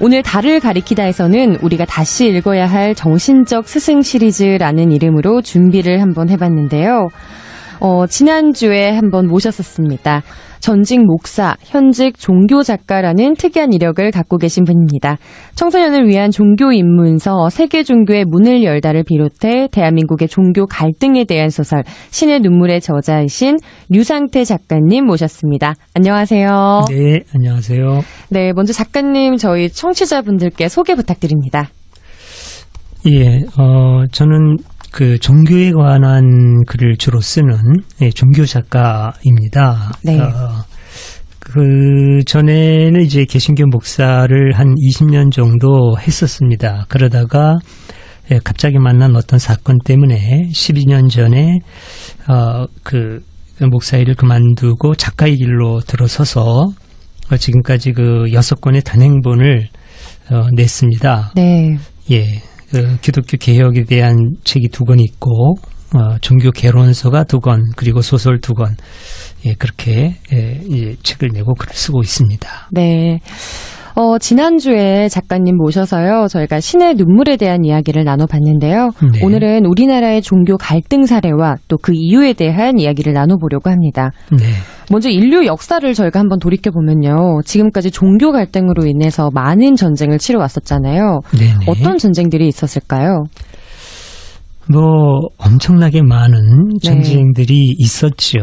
오늘 달을 가리키다에서는 우리가 다시 읽어야 할 정신적 스승 시리즈라는 이름으로 준비를 한번 해봤는데요. 지난주에 한번 모셨었습니다. 전직 목사, 현직 종교 작가라는 특이한 이력을 갖고 계신 분입니다. 청소년을 위한 종교 입문서 세계 종교의 문을 열다를 비롯해 대한민국의 종교 갈등에 대한 소설 신의 눈물의 저자이신 류상태 작가님 모셨습니다. 안녕하세요. 네, 안녕하세요. 네, 먼저 작가님 저희 청취자분들께 소개 부탁드립니다. 예, 저는 그 종교에 관한 글을 주로 쓰는 종교 작가입니다. 네. 그 전에는 이제 개신교 목사를 한 20년 정도 했었습니다. 그러다가 갑자기 만난 어떤 사건 때문에 12년 전에 그 목사 일을 그만두고 작가의 길로 들어서서 지금까지 그 6권의 단행본을 냈습니다. 네. 예. 그 기독교 개혁에 대한 책이 2권 있고 종교 개론서가 2권 그리고 소설 2권 예, 그렇게 예, 책을 내고 글을 쓰고 있습니다. 네. 지난주에 작가님 모셔서요. 저희가 신의 눈물에 대한 이야기를 나눠봤는데요. 네. 오늘은 우리나라의 종교 갈등 사례와 또 그 이유에 대한 이야기를 나눠보려고 합니다. 네. 먼저 인류 역사를 저희가 한번 돌이켜보면요. 지금까지 종교 갈등으로 인해서 많은 전쟁을 치러왔었잖아요. 네네. 어떤 전쟁들이 있었을까요? 엄청나게 많은 전쟁들이 있었죠.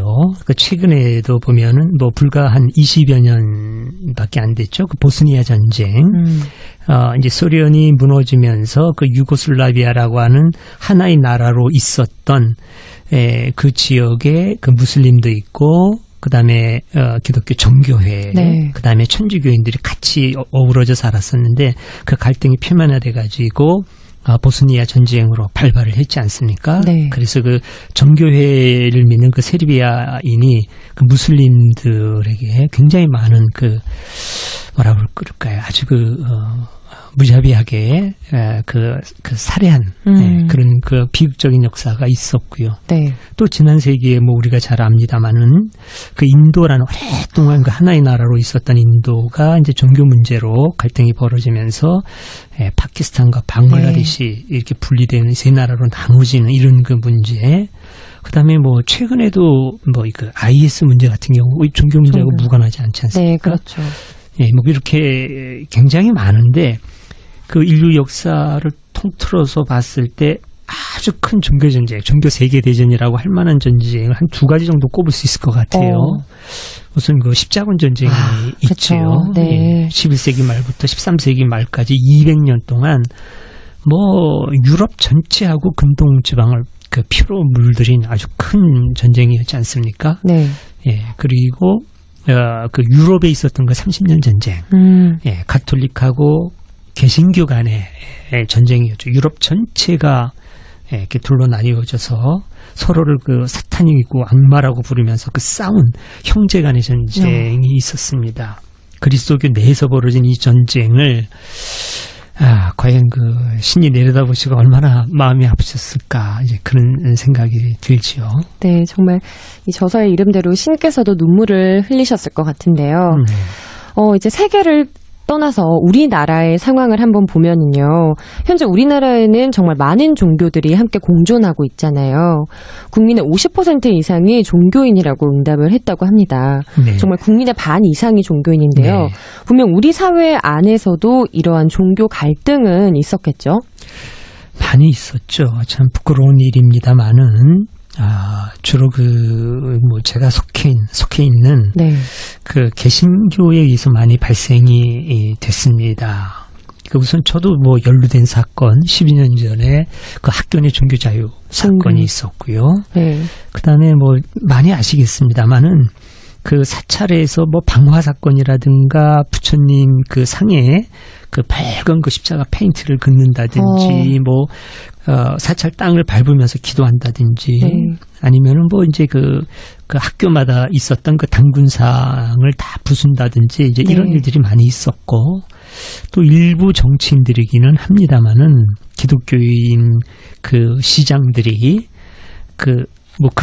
그 최근에도 보면은 불과 한 20여 년밖에 안 됐죠. 그 보스니아 전쟁. 이제 소련이 무너지면서 그 유고슬라비아라고 하는 하나의 나라로 있었던 그 지역에 그 무슬림도 있고 그다음에 기독교 정교회, 네. 그다음에 천주교인들이 같이 어우러져 살았었는데 그 갈등이 표면화돼 가지고 보스니아 전쟁으로 발발을 했지 않습니까? 네. 그래서 그 정교회를 믿는 그 세르비아인이 그 무슬림들에게 굉장히 많은 그 뭐라고 그럴까요? 아주 무자비하게 그 살해한 그런 그 비극적인 역사가 있었고요. 네. 또 지난 세기에 우리가 잘 압니다마는 그 인도라는 오랫동안 그 하나의 나라로 있었던 인도가 이제 종교 문제로 갈등이 벌어지면서 파키스탄과 방글라데시 이렇게 분리되는 세 나라로 나눠지는 이런 그 문제. 그다음에 최근에도 그 IS 문제 같은 경우 종교 문제하고 무관하지 않지 않습니까? 네, 그렇죠. 예, 이렇게 굉장히 많은데 그 인류 역사를 통틀어서 봤을 때 아주 큰 종교 전쟁, 종교 세계 대전이라고 할 만한 전쟁을 한 2가지 정도 꼽을 수 있을 것 같아요. 우선 그 십자군 전쟁이 있죠. 네. 예, 11세기 말부터 13세기 말까지 200년 동안 유럽 전체하고 근동 지방을 그 피로 물들인 아주 큰 전쟁이었지 않습니까? 네. 예, 그리고 그 유럽에 있었던 그 30년 전쟁, 예, 가톨릭하고 개신교 간의 전쟁이었죠. 유럽 전체가 이렇게 둘로 나뉘어져서 서로를 그 사탄이고 악마라고 부르면서 그 싸운 형제 간의 전쟁이 있었습니다. 그리스도교 내에서 벌어진 이 전쟁을 과연 그 신이 내려다보시고 얼마나 마음이 아프셨을까 이제 그런 생각이 들지요. 네, 정말 이 저서의 이름대로 신께서도 눈물을 흘리셨을 것 같은데요. 이제 세계를 떠나서 우리나라의 상황을 한번 보면은요. 현재 우리나라에는 정말 많은 종교들이 함께 공존하고 있잖아요. 국민의 50% 이상이 종교인이라고 응답을 했다고 합니다. 네. 정말 국민의 반 이상이 종교인인데요. 네. 분명 우리 사회 안에서도 이러한 종교 갈등은 있었겠죠? 많이 있었죠. 참 부끄러운 일입니다만은 주로 제가 속해 있는 네. 그 개신교에 의해서 많이 발생이 됐습니다. 우선 저도 연루된 사건 12년 전에 그 학교 내 종교 자유 사건이 있었고요. 네. 그다음에 많이 아시겠습니다만은 그 사찰에서 방화 사건이라든가 부처님 그 상에 그 밝은 그 십자가 페인트를 긋는다든지 사찰 땅을 밟으면서 기도한다든지 네. 아니면은 이제 그 학교마다 있었던 그 당군상을 다 부순다든지 이제 이런 네. 일들이 일들이 많이 있었고 또 일부 정치인들이기는 합니다만은 기독교인 그 시장들이 그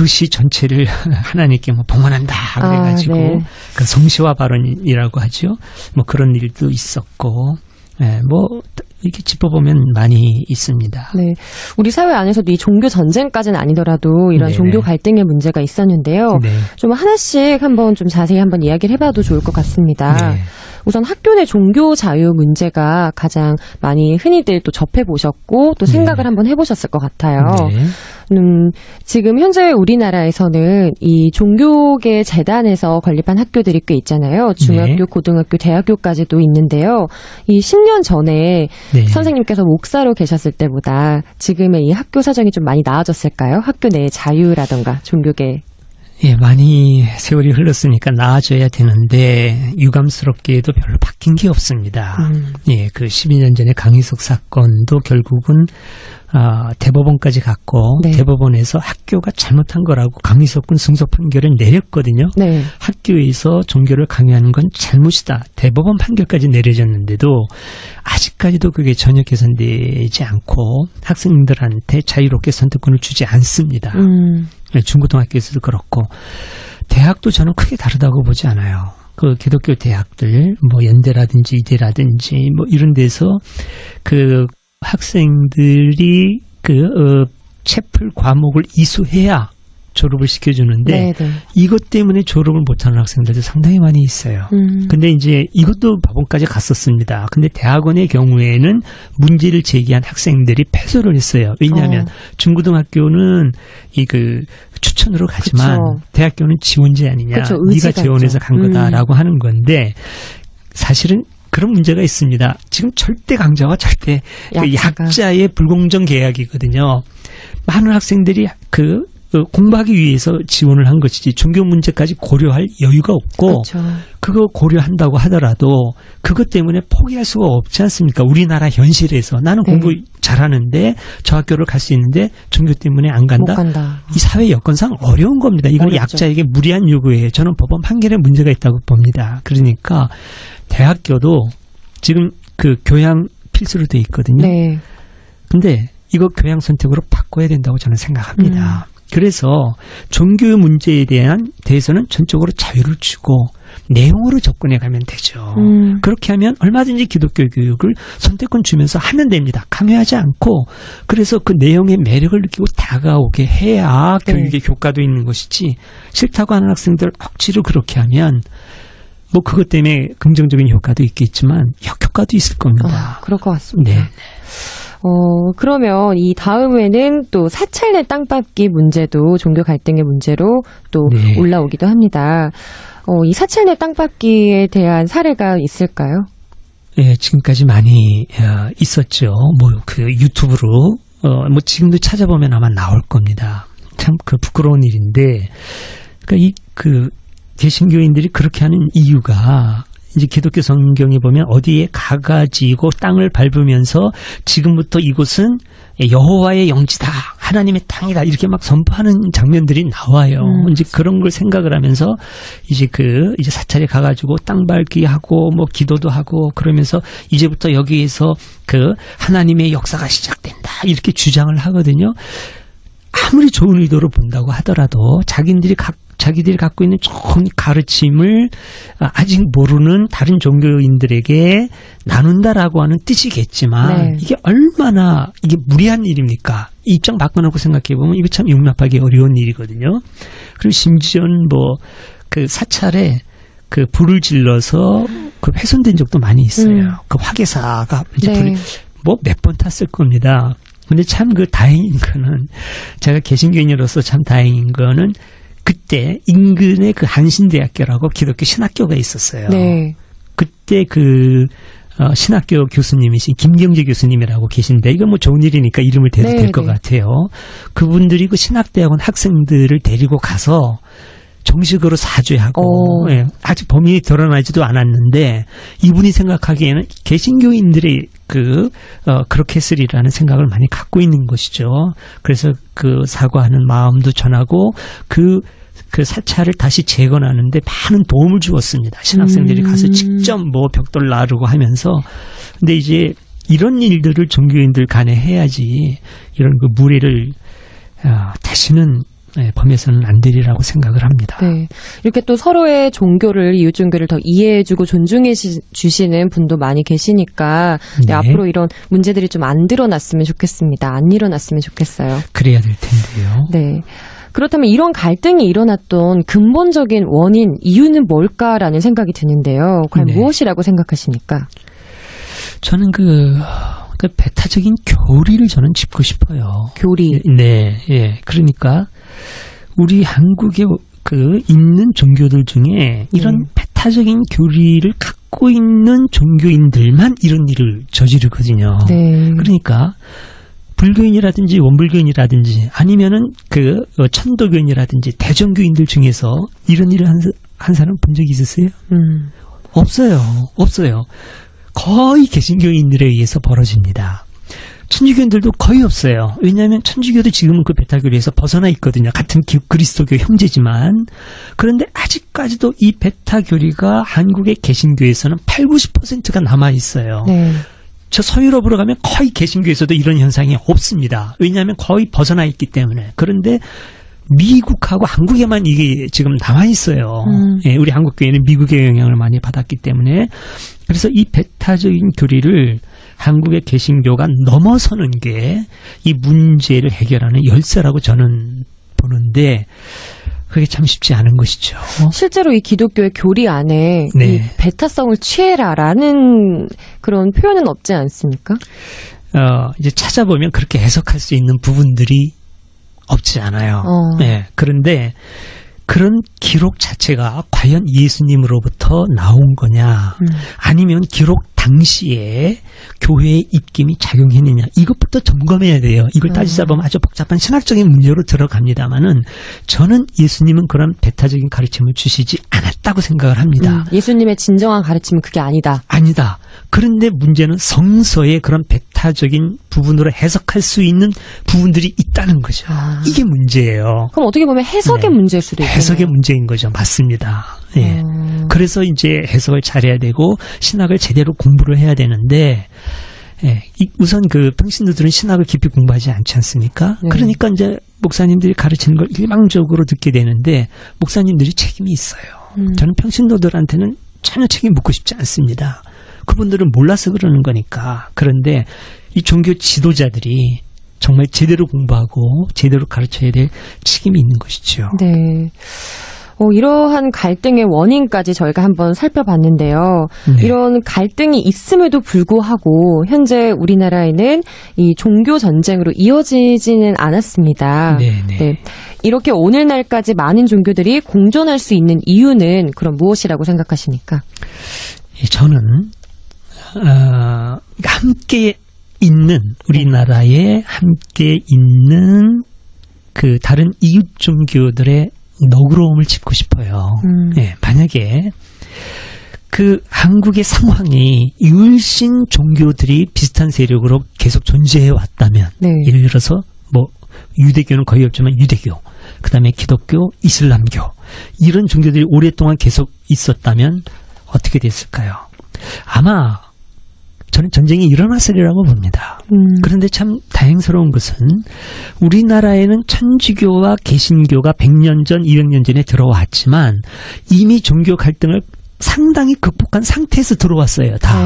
시 전체를 하나님께 봉헌한다 그래가지고 네. 그 성시화 발언이라고 하죠. 그런 일도 있었고 예, 뭐 이렇게 짚어보면 많이 있습니다. 네, 우리 사회 안에서도 이 종교 전쟁까지는 아니더라도 이런 네네. 종교 갈등의 문제가 있었는데요. 네. 좀 하나씩 한번 좀 자세히 한번 이야기를 해봐도 좋을 것 같습니다. 네. 우선 학교 내 종교 자유 문제가 가장 많이 흔히들 또 접해보셨고 또 생각을 네. 한번 해보셨을 것 같아요. 네. 지금 현재 우리나라에서는 이 종교계 재단에서 건립한 학교들이 꽤 있잖아요. 중학교, 네. 고등학교, 대학교까지도 있는데요. 이 10년 전에 네. 선생님께서 목사로 계셨을 때보다 지금의 이 학교 사정이 좀 많이 나아졌을까요? 학교 내의 자유라던가 종교계. 예, 많이 세월이 흘렀으니까 나아져야 되는데 유감스럽게도 별로 바뀐 게 없습니다. 예, 그 12년 전에 강희석 사건도 결국은 대법원까지 갔고 네. 대법원에서 학교가 잘못한 거라고 강희석 군 승소 판결을 내렸거든요. 네. 학교에서 종교를 강요하는 건 잘못이다. 대법원 판결까지 내려졌는데도 아직까지도 그게 전혀 개선되지 않고 학생들한테 자유롭게 선택권을 주지 않습니다. 중고등학교에서도 그렇고 대학도 저는 크게 다르다고 보지 않아요. 그 기독교 대학들 뭐 연대라든지 이대라든지 뭐 이런 데서 그 학생들이 채플 과목을 이수해야 졸업을 시켜주는데 네네. 이것 때문에 졸업을 못하는 학생들도 상당히 많이 있어요. 근데 이제 이것도 법원까지 갔었습니다. 근데 대학원의 경우에는 문제를 제기한 학생들이 패소를 했어요. 왜냐하면 중고등학교는 추천으로 가지만 그쵸. 대학교는 지원 제한이냐. 그쵸, 네가 의지가 지원해서 있죠. 간 거다라고 하는 건데 사실은 그런 문제가 있습니다. 지금 절대 강자와 절대 약자의 불공정 계약이거든요. 많은 학생들이 공부하기 위해서 지원을 한 것이지 종교 문제까지 고려할 여유가 없고 그렇죠. 그거 고려한다고 하더라도 그것 때문에 포기할 수가 없지 않습니까? 우리나라 현실에서 나는 네. 공부 잘하는데 저 학교를 갈 수 있는데 종교 때문에 안 간다? 못 간다. 이 사회 여건상 어려운 겁니다. 이건 어렵죠. 약자에게 무리한 요구예요. 저는 법원 판결에 문제가 있다고 봅니다. 그러니까 대학교도 지금 대학교양 필수로 돼 있거든요. 네. 근데 이거 교양 선택으로 바꿔야 된다고 저는 생각합니다. 그래서 종교 문제에 대해서는 전적으로 자유를 주고 내용으로 접근해 가면 되죠. 그렇게 하면 얼마든지 기독교 교육을 선택권 주면서 하면 됩니다. 강요하지 않고 그래서 그 내용의 매력을 느끼고 다가오게 해야 네. 교육의 효과도 있는 것이지 싫다고 하는 학생들 억지로 그렇게 하면 뭐 그것 때문에 긍정적인 효과도 있겠지만 역효과도 있을 겁니다. 그럴 것 같습니다. 네. 그러면 이 다음에는 또 사찰 내 땅밟기 문제도 종교 갈등의 문제로 또 네. 올라오기도 합니다. 이 사찰 내 땅밟기에 대한 사례가 있을까요? 예, 지금까지 많이 있었죠. 뭐 유튜브로 뭐 지금도 찾아보면 아마 나올 겁니다. 참 부끄러운 일인데, 그러니까 개신교인들이 그렇게 하는 이유가 이제 기독교 성경에 보면 어디에 가가지고 땅을 밟으면서 지금부터 이곳은 여호와의 영지다, 하나님의 땅이다 이렇게 막 선포하는 장면들이 나와요. 이제 그런 걸 생각을 하면서 이제 사찰에 가가지고 땅 밟기 하고 뭐 기도도 하고 그러면서 이제부터 여기에서 하나님의 역사가 시작된다 이렇게 주장을 하거든요. 아무리 좋은 의도로 본다고 하더라도 자기들이 갖고 있는 좋은 가르침을 아직 모르는 다른 종교인들에게 나눈다라고 하는 뜻이겠지만 네. 이게 얼마나 무리한 일입니까? 입장 바꿔놓고 생각해보면 이거 참 용납하기 어려운 일이거든요. 그리고 심지어는 사찰에 불을 질러서 훼손된 적도 많이 있어요. 화개사가 이제 네. 불이 몇 번 탔을 겁니다. 근데 참 다행인 거는 제가 개신교인으로서 참 다행인 거는 그때 인근에 한신대학교라고 기독교 신학교가 있었어요. 네. 그때 신학교 교수님이신 김경재 교수님이라고 계신데 이건 뭐 좋은 일이니까 이름을 대도 될 것 같아요. 그분들이 신학대학원 학생들을 데리고 가서 정식으로 사죄하고 아직 범인이 드러나지도 않았는데 이분이 생각하기에는 개신교인들이 그렇게 했으리라는 생각을 많이 갖고 있는 것이죠. 그래서 사과하는 마음도 전하고 그 사찰을 다시 재건하는데 많은 도움을 주었습니다. 신학생들이 가서 직접 벽돌 나르고 하면서. 근데 이제 이런 일들을 종교인들 간에 해야지 이런 무리를 다시는 범해서는 안 되리라고 생각을 합니다. 네. 이렇게 또 서로의 종교를, 이웃 종교를 더 이해해주고 존중해 주시는 분도 많이 계시니까 네, 앞으로 이런 문제들이 좀 안 드러났으면 좋겠습니다. 안 일어났으면 좋겠어요. 그래야 될 텐데요. 네. 그렇다면 이런 갈등이 일어났던 근본적인 원인, 이유는 뭘까라는 생각이 드는데요. 과연 무엇이라고 생각하십니까? 저는 그 배타적인 교리를 저는 짚고 싶어요. 교리. 네, 예. 그러니까 우리 한국에 있는 종교들 중에 이런 배타적인 교리를 갖고 있는 종교인들만 이런 일을 저지르거든요. 네. 그러니까 불교인이라든지 원불교인이라든지 아니면은 천도교인이라든지 대종교인들 중에서 이런 일을 한 사람 본 적이 있으세요? 없어요. 거의 개신교인들에 의해서 벌어집니다. 천주교인들도 거의 없어요. 왜냐하면 천주교도 지금은 그 배타교리에서 벗어나 있거든요. 같은 그리스도교 형제지만. 그런데 아직까지도 이 배타교리가 한국의 개신교에서는 80~90%가 남아있어요. 네. 저 서유럽으로 가면 거의 개신교에서도 이런 현상이 없습니다. 왜냐하면 거의 벗어나 있기 때문에. 그런데 미국하고 한국에만 이게 지금 남아있어요. 예, 우리 한국교회는 미국의 영향을 많이 받았기 때문에. 그래서 이 배타적인 교리를 한국의 개신교가 넘어서는 게 이 문제를 해결하는 열쇠라고 저는 보는데 그게 참 쉽지 않은 것이죠. 실제로 이 기독교의 교리 안에 이 배타성을 취해라라는 그런 표현은 없지 않습니까? 이제 찾아보면 그렇게 해석할 수 있는 부분들이 없지 않아요. 네, 그런데 그런 기록 자체가 과연 예수님으로부터 나온 거냐 아니면 기록 당시에 교회의 입김이 작용했느냐 이것부터 점검해야 돼요. 이걸 따지다 보면 아주 복잡한 신학적인 문제로 들어갑니다마는 저는 예수님은 그런 배타적인 가르침을 주시지 않았다고 생각을 합니다. 예수님의 진정한 가르침은 그게 아니다. 아니다. 그런데 문제는 성서의 그런 배타적인 부분으로 해석할 수 있는 부분들이 있다는 거죠. 이게 문제예요. 그럼 어떻게 보면 해석의 문제일 수도 있겠네요. 해석의 문제인 거죠. 맞습니다. 예. 그래서 이제 해석을 잘해야 되고 신학을 제대로 공부를 해야 되는데 우선 평신도들은 신학을 깊이 공부하지 않지 않습니까? 그러니까 이제 목사님들이 가르치는 걸 일방적으로 듣게 되는데 목사님들이 책임이 있어요. 저는 평신도들한테는 전혀 책임 묻고 싶지 않습니다. 그분들은 몰라서 그러는 거니까. 그런데 이 종교 지도자들이 정말 제대로 공부하고 제대로 가르쳐야 될 책임이 있는 것이죠. 네. 이러한 갈등의 원인까지 저희가 한번 살펴봤는데요. 이런 갈등이 있음에도 불구하고 현재 우리나라에는 이 종교 전쟁으로 이어지지는 않았습니다. 네. 이렇게 오늘날까지 많은 종교들이 공존할 수 있는 이유는 그럼 무엇이라고 생각하십니까? 저는 함께 있는 우리나라에 함께 있는 다른 이웃 종교들의 너그러움을 짚고 싶어요. 만약에 한국의 상황이 율신 종교들이 비슷한 세력으로 계속 존재해 왔다면 예를 들어서 유대교는 거의 없지만 유대교, 그다음에 기독교, 이슬람교 이런 종교들이 오랫동안 계속 있었다면 어떻게 됐을까요? 아마 저는 전쟁이 일어났으리라고 봅니다. 그런데 참 다행스러운 것은 우리나라에는 천주교와 개신교가 100년 전, 200년 전에 들어왔지만 이미 종교 갈등을 상당히 극복한 상태에서 들어왔어요. 다.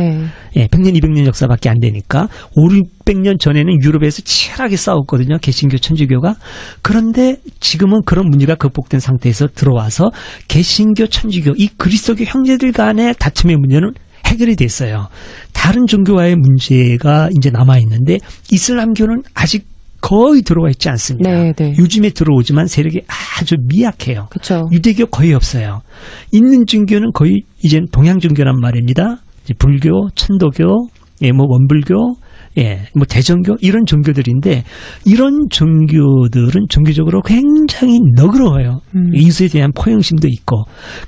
100년, 200년 역사밖에 안 되니까 500~600년 전에는 유럽에서 치열하게 싸웠거든요. 개신교, 천주교가. 그런데 지금은 그런 문제가 극복된 상태에서 들어와서 개신교, 천주교, 이 그리스도교 형제들 간의 다툼의 문제는 해결이 됐어요. 다른 종교와의 문제가 이제 남아있는데 이슬람교는 아직 거의 들어와 있지 않습니다. 요즘에 들어오지만 세력이 아주 미약해요. 그쵸. 유대교 거의 없어요. 있는 종교는 거의 이제 동양 종교란 말입니다. 이제 불교, 천도교, 원불교, 대정교 이런 종교들인데 이런 종교들은 종교적으로 굉장히 너그러워요. 이웃에 대한 포용심도 있고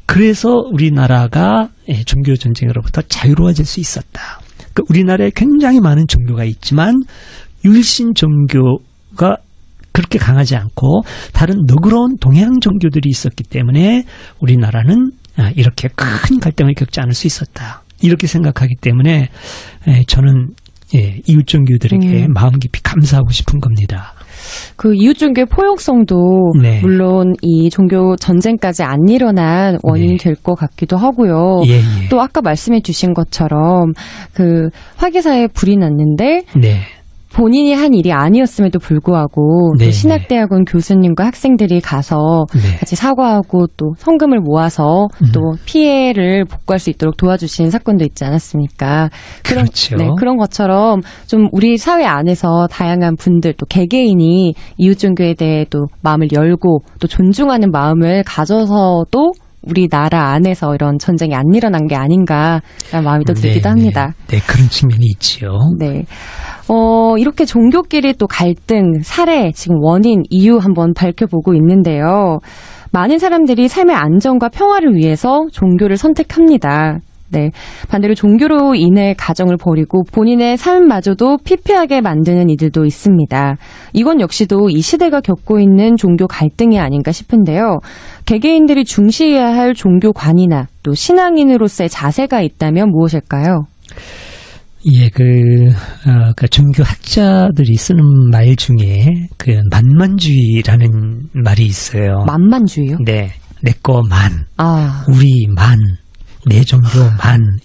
그래서 우리나라가 종교 전쟁으로부터 자유로워질 수 있었다. 그러니까 우리나라에 굉장히 많은 종교가 있지만 율신 종교가 그렇게 강하지 않고 다른 너그러운 동양 종교들이 있었기 때문에 우리나라는 이렇게 큰 갈등을 겪지 않을 수 있었다. 이렇게 생각하기 때문에 저는 이웃 종교들에게 마음 깊이 감사하고 싶은 겁니다. 그 이웃 종교의 포용성도 네. 물론 이 종교 전쟁까지 안 일어난 원인이 네. 될 것 같기도 하고요. 예, 예. 또 아까 말씀해 주신 것처럼 그 화기사에 불이 났는데 네. 본인이 한 일이 아니었음에도 불구하고 네, 또 신학대학원 교수님과 학생들이 가서 네. 같이 사과하고 또 성금을 모아서 또 피해를 복구할 수 있도록 도와주신 사건도 있지 않았습니까? 그렇죠. 네, 그런 것처럼 좀 우리 사회 안에서 다양한 분들 또 개개인이 이웃 종교에 대해 또 마음을 열고 또 존중하는 마음을 가져서도 우리나라 안에서 이런 전쟁이 안 일어난 게 아닌가라는 마음이 또 들기도 합니다. 네, 그런 측면이 있지요. 네. 이렇게 종교끼리 또 갈등, 살해, 지금 원인, 이유 한번 밝혀보고 있는데요. 많은 사람들이 삶의 안정과 평화를 위해서 종교를 선택합니다. 네. 반대로 종교로 인해 가정을 버리고 본인의 삶마저도 피폐하게 만드는 이들도 있습니다. 이건 역시도 이 시대가 겪고 있는 종교 갈등이 아닌가 싶은데요. 개개인들이 중시해야 할 종교관이나 또 신앙인으로서의 자세가 있다면 무엇일까요? 예, 그 종교학자들이 쓰는 말 중에 그 만만주의라는 말이 있어요. 만만주의요? 네. 내 거만, 아, 우리만, 내 종교만,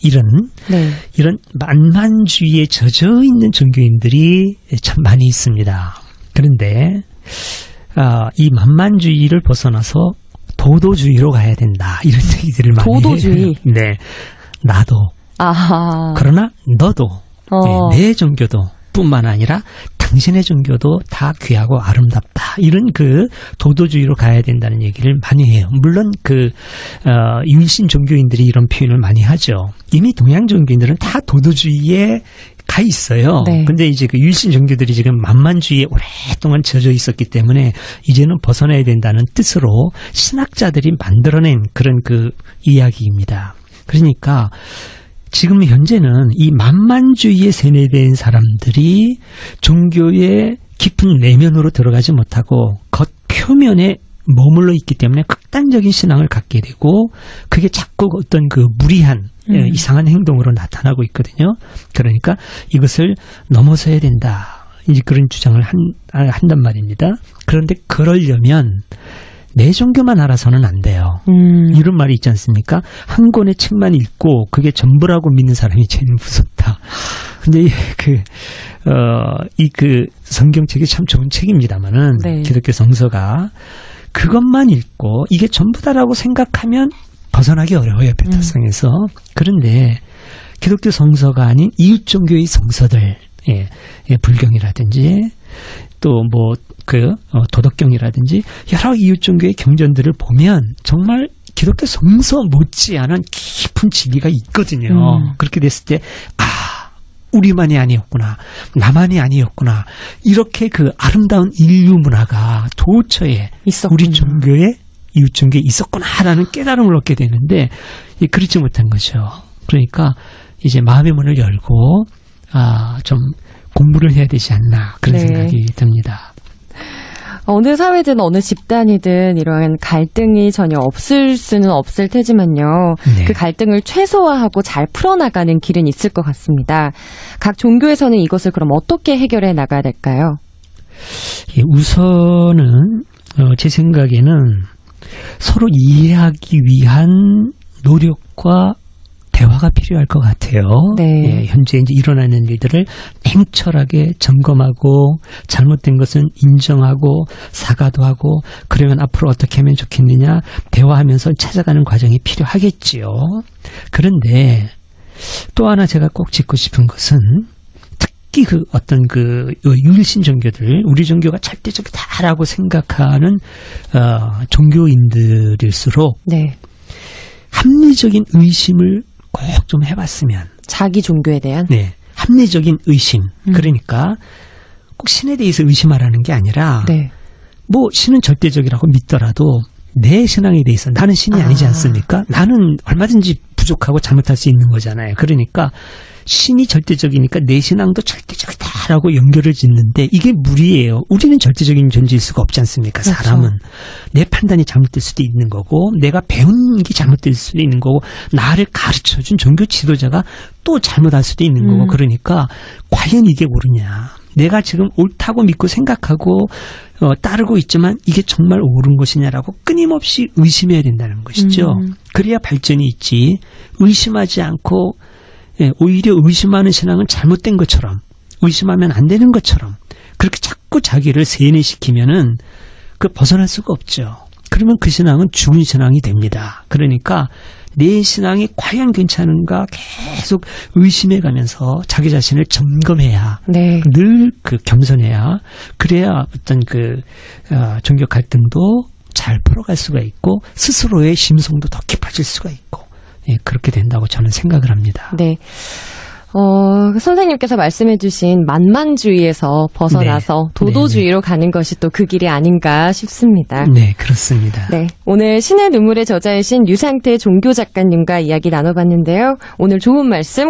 네. 이런 만만주의에 젖어 있는 종교인들이 참 많이 있습니다. 그런데, 이 만만주의를 벗어나서 도도주의로 가야 된다. 이런 얘기들을 많이 해요. 도도주의? 네. 나도. 아하. 그러나 너도 네, 내 종교도 뿐만 아니라 당신의 종교도 다 귀하고 아름답다. 이런 그 도도주의로 가야 된다는 얘기를 많이 해요. 물론 유일신 종교인들이 이런 표현을 많이 하죠. 이미 동양 종교인들은 다 도도주의에 가 있어요. 네. 근데 이제 그 유일신 종교들이 지금 만만주의에 오랫동안 젖어 있었기 때문에 이제는 벗어나야 된다는 뜻으로 신학자들이 만들어낸 그런 그 이야기입니다. 그러니까 지금 현재는 이 만만주의에 세뇌된 사람들이 종교의 깊은 내면으로 들어가지 못하고 겉 표면에 머물러 있기 때문에 극단적인 신앙을 갖게 되고 그게 자꾸 어떤 그 무리한 이상한 행동으로 나타나고 있거든요. 그러니까 이것을 넘어서야 된다. 이제 그런 주장을 한단 말입니다. 그런데 그러려면 내 종교만 알아서는 안 돼요. 이런 말이 있지 않습니까? 한 권의 책만 읽고 그게 전부라고 믿는 사람이 제일 무섭다. 근데 그 성경책이 참 좋은 책입니다만은 네. 기독교 성서가 그것만 읽고 이게 전부다라고 생각하면 벗어나기 어려워요, 배타성에서. 그런데 기독교 성서가 아닌 이웃 종교의 성서들, 불경이라든지 또 도덕경이라든지 여러 이웃 종교의 경전들을 보면 정말 기독교 성서 못지않은 깊은 진리가 있거든요. 그렇게 됐을 때 우리만이 아니었구나, 나만이 아니었구나, 이렇게 그 아름다운 인류 문화가 도처에 있었구나. 우리 종교에 이웃 종교에 있었구나라는 깨달음을 얻게 되는데 그렇지 못한 거죠. 그러니까 이제 마음의 문을 열고 좀 공부를 해야 되지 않나 그런 네. 생각이 듭니다. 어느 사회든 어느 집단이든 이러한 갈등이 전혀 없을 수는 없을 테지만요. 네. 그 갈등을 최소화하고 잘 풀어나가는 길은 있을 것 같습니다. 각 종교에서는 이것을 그럼 어떻게 해결해 나가야 될까요? 예, 우선은 제 생각에는 서로 이해하기 위한 노력과 대화가 필요할 것 같아요. 네. 예, 현재 이제 일어나는 일들을 냉철하게 점검하고 잘못된 것은 인정하고 사과도 하고 그러면 앞으로 어떻게 하면 좋겠느냐 대화하면서 찾아가는 과정이 필요하겠지요. 그런데 또 하나 제가 꼭 짚고 싶은 것은 특히 그 어떤 그 유일신 종교들, 우리 종교가 절대적이다라고 생각하는 종교인들일수록 네. 합리적인 의심을 꼭 좀 해봤으면. 자기 종교에 대한? 네. 합리적인 의심. 그러니까 꼭 신에 대해서 의심하라는 게 아니라 네. 뭐 신은 절대적이라고 믿더라도 내 신앙에 대해서 나는 신이 아니지 않습니까? 나는 얼마든지 부족하고 잘못할 수 있는 거잖아요. 그러니까 신이 절대적이니까 내 신앙도 절대적이다라고 연결을 짓는데 이게 무리예요. 우리는 절대적인 존재일 수가 없지 않습니까? 그렇죠. 사람은. 내 판단이 잘못될 수도 있는 거고 내가 배운 게 잘못될 수도 있는 거고 나를 가르쳐준 종교 지도자가 또 잘못할 수도 있는 거고 그러니까 과연 이게 옳으냐. 내가 지금 옳다고 믿고 생각하고 따르고 있지만 이게 정말 옳은 것이냐라고 끊임없이 의심해야 된다는 것이죠. 그래야 발전이 있지. 의심하지 않고 오히려 의심하는 신앙은 잘못된 것처럼 의심하면 안 되는 것처럼 그렇게 자꾸 자기를 세뇌시키면은 그 벗어날 수가 없죠. 그러면 그 신앙은 죽은 신앙이 됩니다. 그러니까 내 신앙이 과연 괜찮은가 계속 의심해가면서 자기 자신을 점검해야 네. 늘 그 겸손해야 그래야 어떤 그 종교 갈등도 잘 풀어갈 수가 있고 스스로의 심성도 더 깊어질 수가 있고 그렇게 된다고 저는 생각을 합니다. 네. 선생님께서 말씀해 주신 만만주의에서 벗어나서 도도주의로 가는 것이 또 그 길이 아닌가 싶습니다. 네, 그렇습니다. 네. 오늘 신의 눈물의 저자이신 유상태 종교작가님과 이야기 나눠봤는데요. 오늘 좋은 말씀